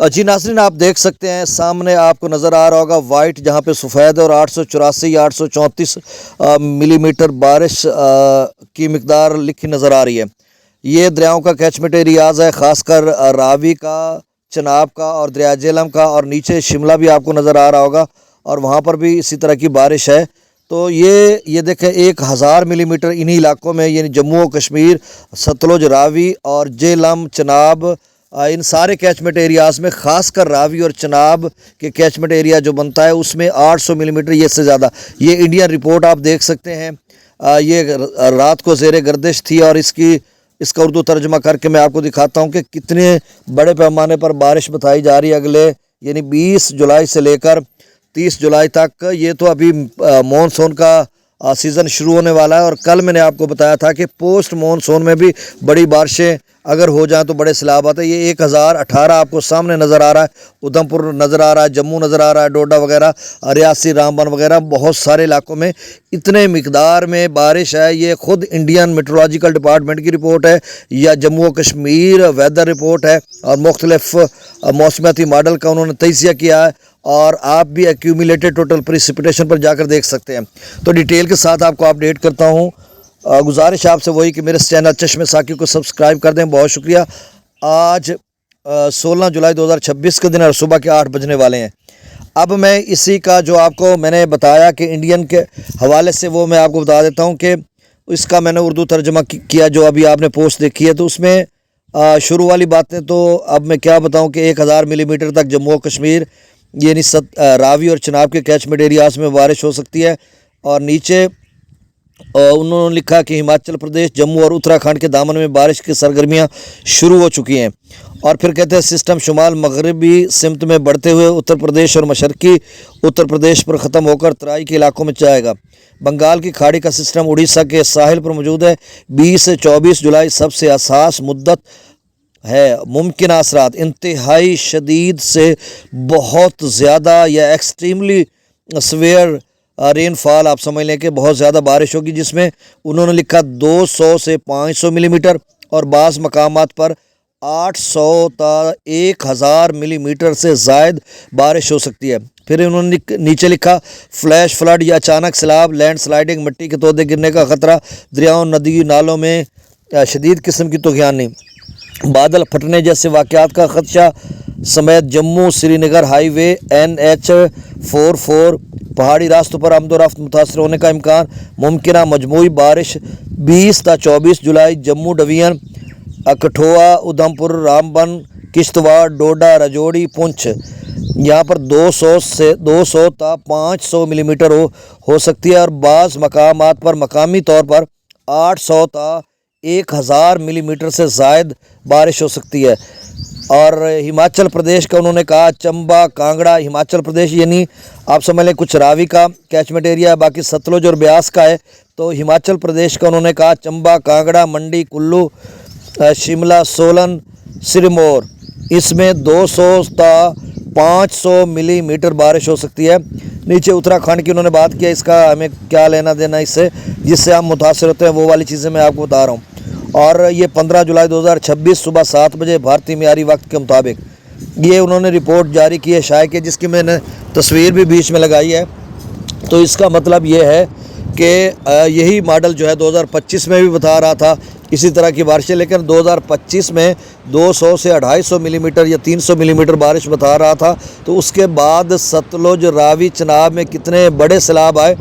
جی ناظرین، آپ دیکھ سکتے ہیں سامنے آپ کو نظر آ رہا ہوگا وائٹ، جہاں پہ سفید اور 884 یا 834 ملی میٹر بارش کی مقدار لکھی نظر آ رہی ہے۔ یہ دریاؤں کا کیچمنٹ ایریاز ہے، خاص کر راوی کا، چناب کا اور دریا جہلم کا، اور نیچے شملہ بھی آپ کو نظر آ رہا ہوگا، اور وہاں پر بھی اسی طرح کی بارش ہے۔ تو یہ دیکھیں 1000 ملی میٹر انہی علاقوں میں، یعنی جموں و کشمیر، ستلج، راوی اور جہلم، چناب، ان سارے کیچمنٹ ایریاز میں، خاص کر راوی اور چناب کے کیچمنٹ ایریا جو بنتا ہے اس میں 800 ملی میٹر یہ سے زیادہ۔ یہ انڈین رپورٹ آپ دیکھ سکتے ہیں، یہ رات کو زیر گردش تھی، اور اس کا اردو ترجمہ کر کے میں آپ کو دکھاتا ہوں کہ کتنے بڑے پیمانے پر بارش بتائی جا رہی ہے اگلے، یعنی 20 جولائی سے لے کر 30 جولائی تک۔ یہ تو ابھی مونسون کا سیزن شروع ہونے والا ہے، اور کل میں نے آپ کو بتایا تھا کہ پوسٹ مونسون میں بھی بڑی بارشیں اگر ہو جائیں تو بڑے سیلاب آتے ہیں۔ یہ 1018 آپ کو سامنے نظر آ رہا ہے، ادھم پور نظر آ رہا ہے، جموں نظر آ رہا ہے، ڈوڈا وغیرہ، ریاسی، رامبن وغیرہ، بہت سارے علاقوں میں اتنے مقدار میں بارش ہے۔ یہ خود انڈین میٹرولوجیکل ڈپارٹمنٹ کی رپورٹ ہے یا جموں و کشمیر ویدر رپورٹ ہے، اور مختلف موسمیاتی ماڈل کا انہوں نے تجزیہ کیا ہے، اور آپ بھی ایکیومولیٹڈ ٹوٹل پریسپیٹیشن پر جا کر دیکھ سکتے ہیں۔ تو ڈیٹیل کے ساتھ آپ کو اپڈیٹ کرتا ہوں۔ گزارش آپ سے وہی کہ میرے چینل چشم ساقی کو سبسکرائب کر دیں، بہت شکریہ۔ آج 16 جولائی 2026 کے دن، اور صبح کے 8 بجنے والے ہیں۔ اب میں اسی کا جو آپ کو میں نے بتایا کہ انڈین کے حوالے سے، وہ میں آپ کو بتا دیتا ہوں کہ اس کا میں نے اردو ترجمہ کیا جو ابھی آپ نے پوسٹ دیکھی ہے۔ تو اس میں شروع والی باتیں تو اب میں کیا بتاؤں کہ 1000 ملی میٹر تک جموں و کشمیر، یعنی راوی اور چناب کے کیچمنٹ ایریاز میں بارش ہو سکتی ہے، اور نیچے انہوں نے لکھا کہ ہماچل پردیش، جموں اور اتراکھنڈ کے دامن میں بارش کی سرگرمیاں شروع ہو چکی ہیں، اور پھر کہتے ہیں سسٹم شمال مغربی سمت میں بڑھتے ہوئے اتر پردیش اور مشرقی اتر پردیش پر ختم ہو کر ترائی کے علاقوں میں جائے گا۔ بنگال کی کھاڑی کا سسٹم اڑیسہ کے ساحل پر موجود ہے۔ 20 سے 24 جولائی سب سے حساس مدت ہے۔ ممکنہ اثرات: انتہائی شدید سے بہت زیادہ یا ایکسٹریملی سویئر رین فال، آپ سمجھ لیں کہ بہت زیادہ بارش ہوگی، جس میں انہوں نے لکھا 200 سے 500 ملی میٹر، اور بعض مقامات پر 800 تا 1000 ملی میٹر سے زائد بارش ہو سکتی ہے۔ پھر انہوں نے نیچے لکھا فلیش فلڈ یا اچانک سیلاب، لینڈ سلائڈنگ، مٹی کے تودے گرنے کا خطرہ، دریاؤں، ندی نالوں میں شدید قسم کی طغیانی، بادل پھٹنے جیسے واقعات کا خدشہ سمیت جموں سری نگر ہائی وے، NH 44 پہاڑی راستوں پر آمد و رفت متاثر ہونے کا امکان۔ ممکنہ مجموعی بارش 20 تا 24 جولائی جموں ڈویژن، کٹھوعہ، ادھم پور، رامبن، کشتواڑ، ڈوڈا، راجوری، پونچھ، یہاں پر 200 تا 500 ملی میٹر ہو سکتی ہے، اور بعض مقامات پر مقامی طور پر 800 تا 1000 ملی میٹر سے زائد بارش ہو سکتی ہے۔ اور ہماچل پردیش کا انہوں نے کہا چمبا، کانگڑا، ہماچل پردیش یعنی آپ سمجھ لیں کچھ راوی کا کیچمنٹ ایریا ہے، باقی ستلج اور بیاس کا ہے۔ تو ہماچل پردیش کا انہوں نے کہا چمبا، کانگڑا، منڈی، کلو، شملہ، سولن، سرمور، اس میں 200 تا 500 ملی میٹر بارش ہو سکتی ہے۔ نیچے اتراکھنڈ کی انہوں نے بات کیا، اس کا ہمیں کیا لینا دینا اس سے، جس سے ہم متاثر ہوتے ہیں، وہ والی چیزیں میں آپ کو بتا رہا ہوں۔ اور یہ 15 جولائی 2026 صبح 7 بجے بھارتی معیاری وقت کے مطابق یہ انہوں نے رپورٹ جاری کی ہے، شائع کی، جس کی میں نے تصویر بھی بیچ میں لگائی ہے۔ تو اس کا مطلب یہ ہے کہ یہی ماڈل جو ہے 2025 میں بھی بتا رہا تھا اسی طرح کی بارشیں، لیکن 2025 میں 200 سے 250 ملی میٹر یا 300 ملی میٹر بارش بتا رہا تھا۔ تو اس کے بعد ستلج، راوی، چناب میں کتنے بڑے سیلاب آئے۔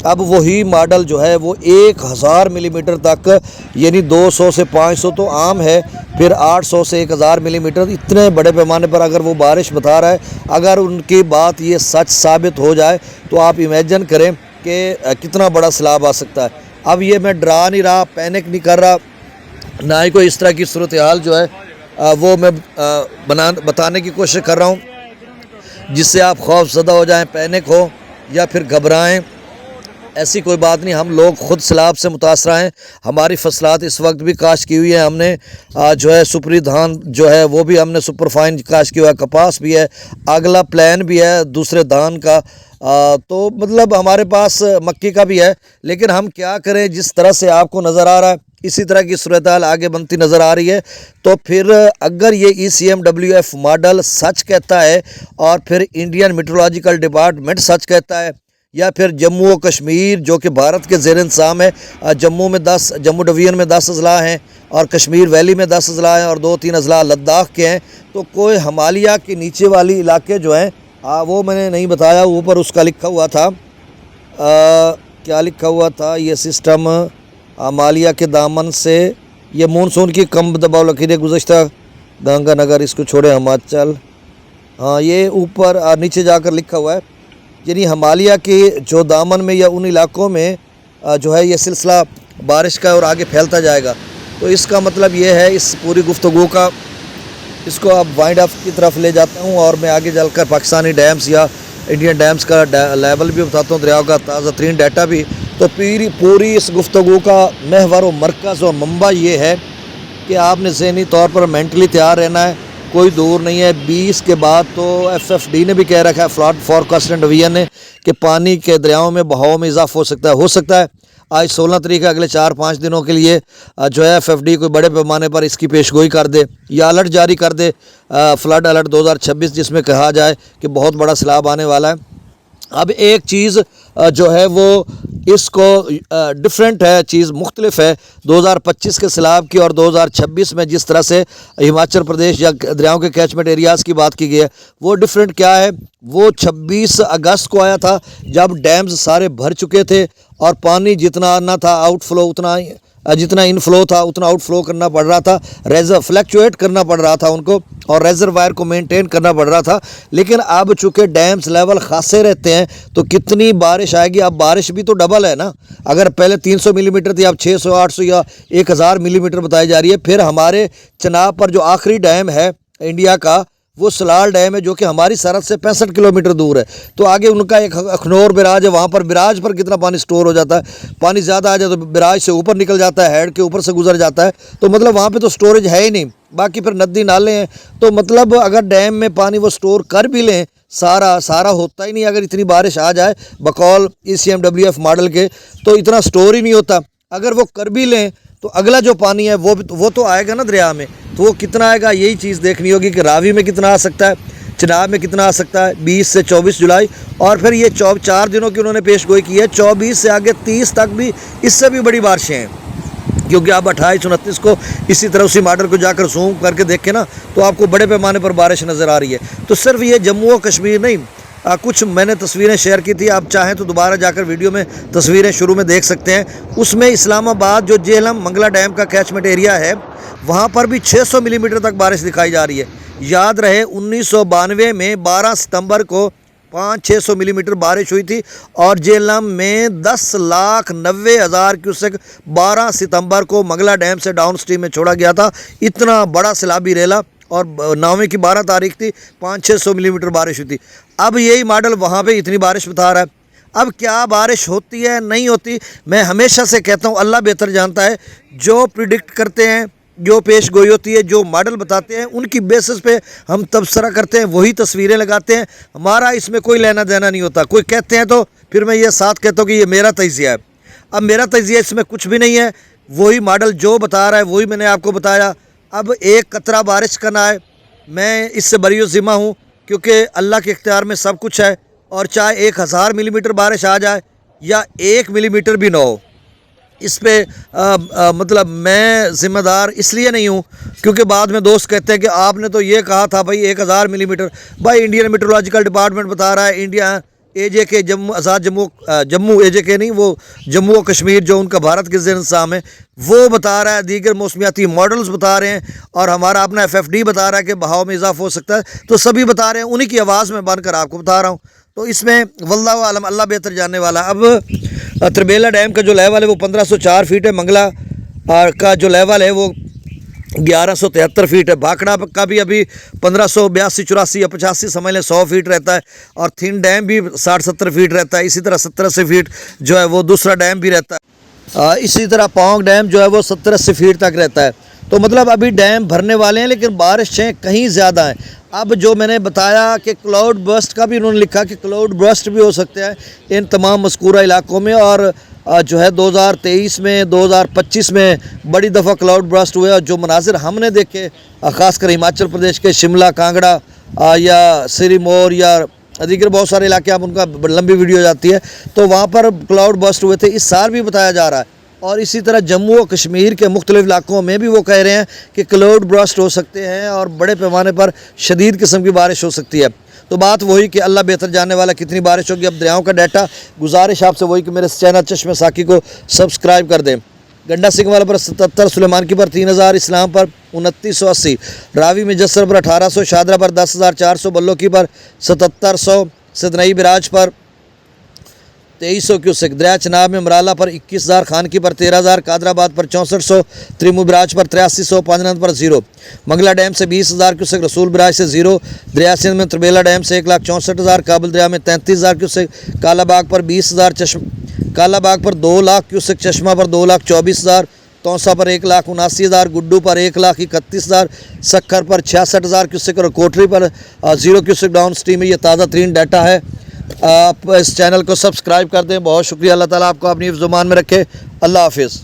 اب وہی ماڈل جو ہے وہ 1000 ملی میٹر تک، یعنی 200 سے 500 تو عام ہے، پھر 800 سے 1000 ملی میٹر، اتنے بڑے پیمانے پر اگر وہ بارش بتا رہا ہے، اگر ان کی بات یہ سچ ثابت ہو جائے تو آپ امیجن کریں کہ کتنا بڑا سیلاب آ سکتا ہے۔ اب یہ میں ڈرا نہیں رہا، پینک نہیں کر رہا، نہ ہی کوئی اس طرح کی صورتحال جو ہے وہ میں بتانے کی کوشش کر رہا ہوں جس سے آپ خوف زدہ ہو جائیں، پینک ہو یا پھر گھبرائیں۔ ایسی کوئی بات نہیں، ہم لوگ خود سیلاب سے متاثرہ ہیں۔ ہماری فصلات اس وقت بھی کاشت کی ہوئی ہیں، ہم نے جو ہے سپری دھان جو ہے وہ بھی ہم نے سپر فائن کاشت کی ہوا ہے، کپاس بھی ہے، اگلا پلان بھی ہے دوسرے دھان کا، تو مطلب ہمارے پاس مکی کا بھی ہے۔ لیکن ہم کیا کریں، جس طرح سے آپ کو نظر آ رہا ہے اسی طرح کی صورتحال آگے بنتی نظر آ رہی ہے. تو پھر اگر یہ ECMWF ماڈل سچ کہتا ہے اور پھر انڈین میٹرولوجیکل ڈپارٹمنٹ سچ کہتا ہے، یا پھر جموں و کشمیر جو کہ بھارت کے زیر انتظام ہے، جموں ڈویژن میں 10 اضلاع ہیں اور کشمیر ویلی میں 10 اضلاع ہیں اور 2-3 اضلاع لداخ کے ہیں، تو کوئی ہمالیہ کے نیچے والی علاقے جو ہیں وہ میں نے نہیں بتایا. اوپر اس کا لکھا ہوا تھا، کیا لکھا ہوا تھا، یہ سسٹم ہمالیہ کے دامن سے یہ مونسون کی کم دباؤ لکیر گزشتہ گنگا نگر، اس کو چھوڑے ہماچل، ہاں یہ اوپر نیچے جا کر لکھا ہوا ہے. یعنی ہمالیہ کے جو دامن میں یا ان علاقوں میں جو ہے یہ سلسلہ بارش کا اور آگے پھیلتا جائے گا. تو اس کا مطلب یہ ہے، اس پوری گفتگو کا اس کو اب وائنڈ اپ کی طرف لے جاتا ہوں اور میں آگے چل کر پاکستانی ڈیمز یا انڈین ڈیمز کا لیول بھی بتاتا ہوں، دریاؤں کا تازہ ترین ڈیٹا بھی. تو پوری اس گفتگو کا محور و مرکز اور منبع یہ ہے کہ آپ نے ذہنی طور پر مینٹلی تیار رہنا ہے. کوئی دور نہیں ہے، 20 کے بعد تو FFD نے بھی کہہ رکھا ہے، فلڈ فورکاسٹنگ ڈویژن نے، کہ پانی کے دریاؤں میں بہاؤ میں اضافہ ہو سکتا ہے. آج 16 تاریخ اگلے 4-5 دنوں کے لیے جو ہے FFD کوئی بڑے پیمانے پر اس کی پیشگوئی کر دے یا الرٹ جاری کر دے، فلڈ الرٹ 2026، جس میں کہا جائے کہ بہت بڑا سیلاب آنے والا ہے. اب ایک چیز جو ہے وہ اس کو ڈیفرنٹ ہے، چیز مختلف ہے 2025 کے سیلاب کی اور 2026 میں جس طرح سے ہماچل پردیش یا دریاؤں کے کیچمنٹ ایریاز کی بات کی گئی ہے، وہ ڈیفرنٹ کیا ہے؟ وہ 26 اگست کو آیا تھا جب ڈیمز سارے بھر چکے تھے اور پانی جتنا آنا تھا آؤٹ فلو اتنا، جتنا ان فلو تھا اتنا آؤٹ فلو کرنا پڑ رہا تھا، فلیکچویٹ کرنا پڑ رہا تھا ان کو، اور ریزروائر کو مینٹین کرنا پڑ رہا تھا. لیکن اب چونکہ ڈیمز لیول خاصے رہتے ہیں تو کتنی بارش آئے گی؟ اب بارش بھی تو ڈبل ہے نا، اگر پہلے 300 ملی میٹر تھی اب 600 800 یا 1000 ملی میٹر بتائی جا رہی ہے. پھر ہمارے چناب پر جو آخری ڈیم ہے انڈیا کا وہ سلال ڈیم ہے جو کہ ہماری سرحد سے 65 کلومیٹر دور ہے. تو آگے ان کا ایک اخنور براج ہے، وہاں پر براج پر کتنا پانی سٹور ہو جاتا ہے، پانی زیادہ آ جائے تو براج سے اوپر نکل جاتا ہے، ہیڈ کے اوپر سے گزر جاتا ہے، تو مطلب وہاں پہ تو سٹوریج ہے ہی نہیں. باقی پھر ندی نالے ہیں، تو مطلب اگر ڈیم میں پانی وہ سٹور کر بھی لیں سارا ہوتا ہی نہیں. اگر اتنی بارش آ جائے بقول ECMWF ماڈل کے تو اتنا سٹور ہی نہیں ہوتا. اگر وہ کر بھی لیں تو اگلا جو پانی ہے وہ تو آئے گا نا دریا میں، تو وہ کتنا آئے گا یہی چیز دیکھنی ہوگی کہ راوی میں کتنا آ سکتا ہے، چناب میں کتنا آ سکتا ہے 20 سے 24 جولائی. اور پھر یہ 4 دنوں کی انہوں نے پیش گوئی کی ہے، 24 سے آگے 30 تک بھی اس سے بھی بڑی بارشیں ہیں، کیونکہ آپ 28-29 کو اسی طرح اسی ماڈل کو جا کر زوم کر کے دیکھیں نا تو آپ کو بڑے پیمانے پر بارش نظر آ رہی ہے. تو صرف یہ جموں و کشمیر نہیں، کچھ میں نے تصویریں شیئر کی تھی، آپ چاہیں تو دوبارہ جا کر ویڈیو میں تصویریں شروع میں دیکھ سکتے ہیں. اس میں اسلام آباد جو جہلم منگلہ ڈیم کا کیچمنٹ ایریا ہے وہاں پر بھی 600 ملی میٹر تک بارش دکھائی جا رہی ہے. یاد رہے 1992 میں 12 ستمبر کو 500-600 ملی میٹر بارش ہوئی تھی اور جہلم میں 10,90,000 کیوسک 12 ستمبر کو منگلہ ڈیم سے ڈاؤن سٹریم میں چھوڑا گیا تھا. اتنا بڑا سیلابی ریلا، اور 9ویں کی 12 تاریخ تھی، 500-600 ملی میٹر بارش ہوئی تھی. اب یہی ماڈل وہاں پہ اتنی بارش بتا رہا ہے. اب کیا بارش ہوتی ہے نہیں ہوتی، میں ہمیشہ سے کہتا ہوں اللہ بہتر جانتا ہے. جو پریڈکٹ کرتے ہیں، جو پیش گوئی ہوتی ہے، جو ماڈل بتاتے ہیں، ان کی بیسس پہ ہم تبصرہ کرتے ہیں، وہی تصویریں لگاتے ہیں. ہمارا اس میں کوئی لینا دینا نہیں ہوتا. کوئی کہتے ہیں تو پھر میں یہ ساتھ کہتا ہوں کہ یہ میرا تجزیہ ہے. اب میرا تجزیہ اس میں کچھ بھی نہیں ہے، وہی ماڈل جو بتا رہا ہے وہی میں نے آپ کو بتایا. اب ایک قطرہ بارش کا نہ ہے، میں اس سے بری و ذمہ ہوں، کیونکہ اللہ کے اختیار میں سب کچھ ہے. اور چاہے 1000 ملی میٹر بارش آ جائے یا 1 ملی میٹر بھی نہ ہو، اس پہ مطلب میں ذمہ دار اس لیے نہیں ہوں کیونکہ بعد میں دوست کہتے ہیں کہ آپ نے تو یہ کہا تھا بھائی 1000 ملی میٹر. بھائی انڈین میٹرولوجیکل ڈپارٹمنٹ بتا رہا ہے، انڈیا AJK جموں AJK نہیں، وہ جموں و کشمیر جو ان کا بھارت کے زیر انتظام ہے وہ بتا رہا ہے، دیگر موسمیاتی ماڈلز بتا رہے ہیں، اور ہمارا اپنا FFD بتا رہا ہے کہ بہاؤ میں اضافہ ہو سکتا ہے. تو سبھی بتا رہے ہیں، انہی کی آواز میں بن کر آپ کو بتا رہا ہوں. تو اس میں واللہ عالم، اللہ بہتر جاننے والا. اب تربیلا ڈیم کا جو لیول ہے وہ 1504 فیٹ ہے، منگلہ کا جو لیول ہے وہ 1173 فیٹ ہے، بھاکڑا کا بھی ابھی 1582 84 یا 85 سمجھ لیں 100 فیٹ رہتا ہے، اور تھن ڈیم بھی 60-70 فیٹ رہتا ہے. اسی طرح 70-80 فیٹ جو ہے وہ دوسرا ڈیم بھی رہتا ہے. اسی طرح پونگ ڈیم جو ہے وہ 70-80 فیٹ تک رہتا ہے. تو مطلب ابھی ڈیم بھرنے والے ہیں لیکن بارشیں کہیں زیادہ ہیں. اب جو میں نے بتایا کہ کلاؤڈ برسٹ کا بھی انہوں نے لکھا کہ کلاؤڈ برسٹ بھی ہو سکتے ہیں ان تمام مذکورہ علاقوں میں. اور جو ہے 2023 میں 2025 میں بڑی دفعہ کلاؤڈ برسٹ ہوئے اور جو مناظر ہم نے دیکھے خاص کر ہماچل پردیش کے شملہ کانگڑا یا سری مور یا دیگر بہت سارے علاقے آپ ان کا لمبی ویڈیو جاتی ہے تو وہاں پر کلاؤڈ برسٹ ہوئے تھے. اس سال بھی بتایا جا رہا ہے. اور اسی طرح جموں و کشمیر کے مختلف علاقوں میں بھی وہ کہہ رہے ہیں کہ کلاؤڈ برسٹ ہو سکتے ہیں اور بڑے پیمانے پر شدید قسم کی بارش ہو سکتی ہے. تو بات وہی کہ اللہ بہتر جاننے والا کتنی بارش ہوگی. اب دریاؤں کا ڈیٹا گزارش آپ سے وہی کہ میرے چینل چشمہ ساکی کو سبسکرائب کر دیں. گنڈا سنگھ والا پر 77، سلیمان کی پر 3000، اسلام پر 2980، راوی مجسر پر 1800، شادرہ پر 10400، بلو کی پر 7700، سدنئی براج پر 2300 کیوسک، دریا چناب میں مرالہ پر 21000، خانکی پر 13000، قادر آباد پر 6400، تریمو براج پر 8300، پانجنند پر 0، منگلہ ڈیم سے 20000 کیوسک، رسول براج سے 0، دریا سندھ میں تربیلا ڈیم سے 1,64,000، کابل دریا میں 33000 کیوسک، کالا باغ پر 20000، کالا باغ پر 2 لاکھ کیوسک، چشمہ پر 2,24,000، تونسا پر 1,79,000، گڈو پر 1,31,000، سکھر پر 66,000 کیوسک اور کوٹری پر 0 کیوسک ڈاؤن سٹریم ہے. یہ تازہ ترین ڈیٹا ہے. آپ اس چینل کو سبسکرائب کر دیں. بہت شکریہ. اللہ تعالیٰ آپ کو اپنی حفظ و امان میں رکھے. اللہ حافظ.